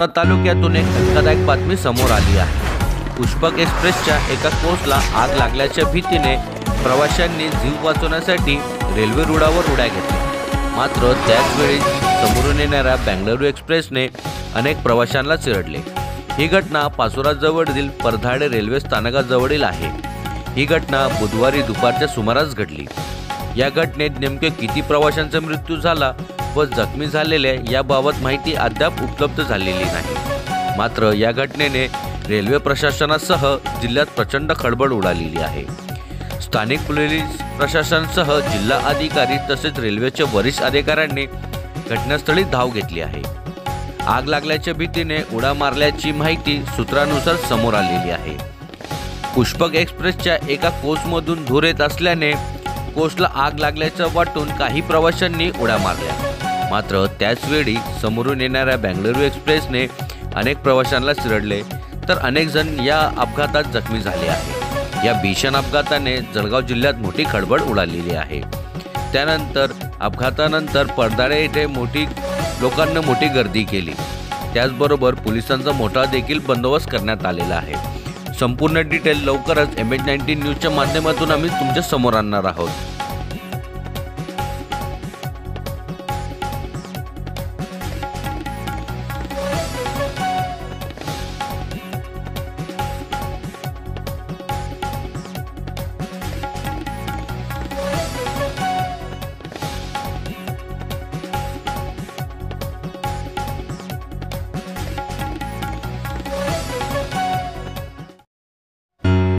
तालुक्यातून एक धक्कादायक बातमी समोर आली आहे। पुष्पक एक्सप्रेसच्या एका कोचला आग लागल्याच्या भीतीने प्रवाशांनी जीव वाचवण्यासाठी रेल्वे रुळावर उड्या घेतल्या। मात्र त्याचवेळी समोरून येणाऱ्या बेंगळुरू एक्सप्रेसने अनेक प्रवाशांना चिरडले। ही घटना पाचोराजवळील परधाडे रेल्वे स्थानकाजवळील आहे। ही घटना बुधवारी दुपारच्या सुमारास घडली। या घटनेत नेमके किती प्रवाशांचा मृत्यू झाला व जखमी झालेले याबाबत माहिती अद्याप उपलब्ध झालेली नाही। मात्र या घटनेने रेल्वे प्रशासनासह जिल्ह्यात प्रचंड खळबळ उडालेली आहे। स्थानिक पोलीस प्रशासनासह जिल्हा अधिकारी तसेच रेल्वेच्या वरिष्ठ अधिकाऱ्यांनी घटनास्थळी धाव घेतली आहे। आग लागल्याच्या भीतीने उड्या मारल्याची माहिती सूत्रानुसार समोर आलेली आहे। पुष्पक एक्सप्रेसच्या एका कोचमधून धूर येत असल्याने कोचला आग लागल्याचं वाटून काही प्रवाशांनी उड्या मारल्या। मात्र त्याचवेळी समोरून येणाऱ्या बेंगळुरू एक्सप्रेसने अनेक प्रवाशांना चिरडले तर अनेक जण या अपघातात जखमी झाले आहे। या भीषण अपघाताने जळगाव जिल्ह्यात मोठी खळबळ उडालेली आहे। त्यानंतर अपघातानंतर परधाडे येथे लोकांनी मोठी गर्दी केली। त्याचबरोबर पोलिसांचा मोठा देखील बंदोबस्त करण्यात आलेला आहे। संपूर्ण डिटेल लवकरच MH19 न्यूजच्या माध्यमातून आम्ही तुमच्या समोर आणणार आहोत।